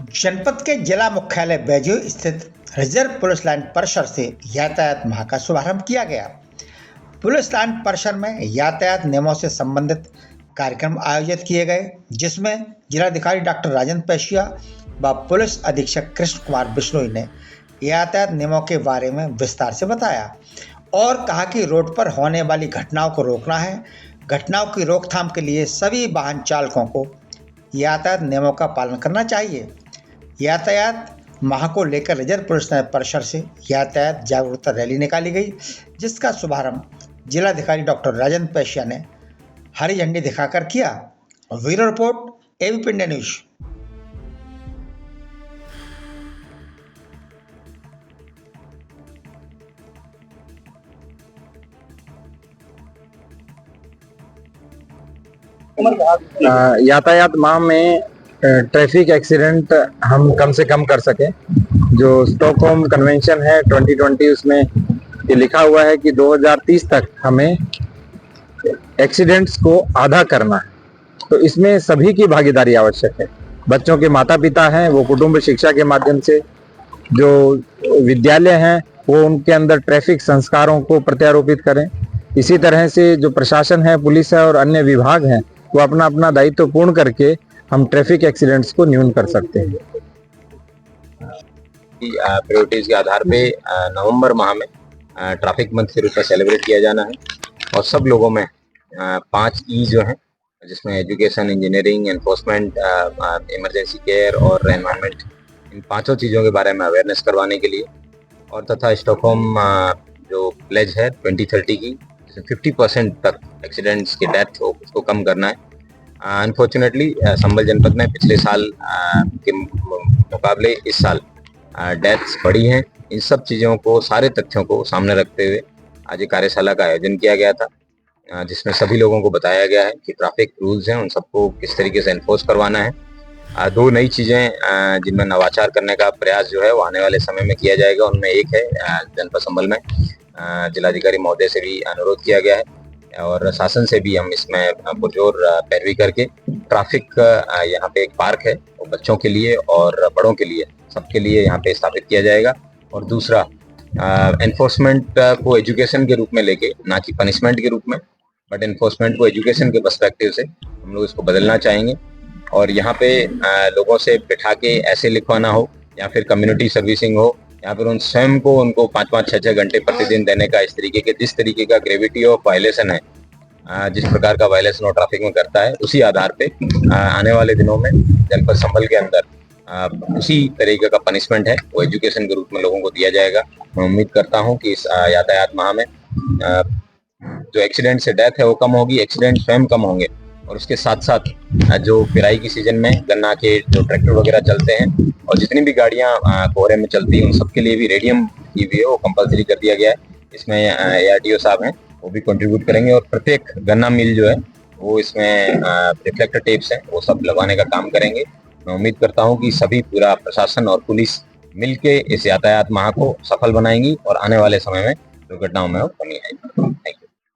जनपद के जिला मुख्यालय बैजू स्थित रिजर्व पुलिस लाइन परिसर से यातायात माह का शुभारंभ किया गया। पुलिस लाइन परिसर में यातायात नियमों से संबंधित कार्यक्रम आयोजित किए गए, जिसमें जिलाधिकारी डॉक्टर राजेंद्र पैशिया व पुलिस अधीक्षक कृष्ण कुमार बिश्नोई ने यातायात नियमों के बारे में विस्तार से बताया और कहा कि रोड पर होने वाली घटनाओं को रोकना है। घटनाओं की रोकथाम के लिए सभी वाहन चालकों को यातायात नियमों का पालन करना चाहिए। यातायात माह को लेकर रिजर्व पुलिस लाइन परिसर से यातायात जागरूकता रैली निकाली गई, जिसका शुभारंभ जिलाधिकारी डॉक्टर राजेंद्र पैशिया ने हरी झंडी दिखाकर किया। Bureau report, ABP India news. यातायात माह में ट्रैफिक एक्सीडेंट हम कम से कम कर सके। जो स्टॉकहोम कन्वेंशन है 2020, उसमें ये लिखा हुआ है कि 2030 तक हमें एक्सीडेंट्स को आधा करना है। तो इसमें सभी की भागीदारी आवश्यक है। बच्चों के माता पिता हैं, वो कुटुंब शिक्षा के माध्यम से, जो विद्यालय हैं वो उनके अंदर ट्रैफिक संस्कारों को प्रत्यारोपित करें। इसी तरह से जो प्रशासन है, पुलिस है और अन्य विभाग हैं, वो अपना अपना दायित्व पूर्ण करके हम ट्रैफिक एक्सीडेंट्स को न्यून कर सकते हैं। प्रायोरिटीज के आधार पे नवंबर माह में ट्रैफिक मंथ के रूप में सेलिब्रेट किया जाना है और सब लोगों में 5 ई जो हैं, जिसमें education, engineering, enforcement, emergency care और एनवायरनमेंट, इन 5 चीज़ों के बारे में अवेयरनेस करवाने के लिए, और तथा स्टॉकहोम जो प्लेज है 2030 की, जिसमें 50% तक एक्सीडेंट्स की डेथ हो, उसको कम करना है। अनफॉर्चुनेटली संभल जनपद में पिछले साल के मुकाबले इस साल डेथ्स बढ़ी हैं। इन सब चीज़ों को, सारे तथ्यों को सामने रखते हुए आज एक कार्यशाला का आयोजन किया गया था, जिसमें सभी लोगों को बताया गया है कि ट्रैफिक रूल्स हैं उन सबको किस तरीके से एनफोर्स करवाना है। 2 नई चीज़ें जिनमें नवाचार करने का प्रयास जो है वो आने वाले समय में किया जाएगा। उनमें एक है, जनपद संभल में जिलाधिकारी महोदय से भी अनुरोध किया गया है और शासन से भी हम इसमें पुरजोर पैरवी करके ट्रैफिक, यहाँ पे एक पार्क है वो बच्चों के लिए और बड़ों के लिए, सबके लिए यहाँ पे स्थापित किया जाएगा। और दूसरा, एनफोर्समेंट को एजुकेशन के रूप में लेके, ना कि पनिशमेंट के रूप में, बट एनफोर्समेंट को एजुकेशन के पर्सपेक्टिव से हम लोग इसको बदलना चाहेंगे। और यहाँ पे लोगों से बिठा के ऐसे लिखवाना हो या फिर कम्युनिटी सर्विसिंग हो या फिर उन स्वयं को उनको 5-5, 6-6 घंटे प्रतिदिन देने का, इस तरीके के जिस तरीके का ग्रेविटी ऑफ वायलेशन है, जिस प्रकार का वायलेशन वो ट्रैफिक में करता है, उसी आधार पे आने वाले दिनों में जनपद संभल के अंदर उसी तरीके का पनिशमेंट है वो एजुकेशन के रूप में लोगों को दिया जाएगा। मैं उम्मीद करता हूँ कि इस यातायात माह में जो एक्सीडेंट से डेथ है वो कम होगी, एक्सीडेंट स्वयं कम होंगे, और उसके साथ साथ जो पेराई की सीजन में गन्ना के जो ट्रैक्टर वगैरह चलते हैं और जितनी भी गाड़ियां कोहरे में चलती हैं, उन सबके लिए भी रेडियम की भी वो कंपलसरी कर दिया गया है। इसमें ARTO साहब हैं, वो भी कंट्रीब्यूट करेंगे और प्रत्येक गन्ना मिल जो है वो इसमें रिफ्लेक्टर टेप्स हैं वो सब लगवाने का काम करेंगे। मैं उम्मीद करता हूँ कि सभी, पूरा प्रशासन और पुलिस मिलके इस यातायात माह को सफल बनाएंगी और आने वाले समय में दुर्घटनाओं में कमी आएगी।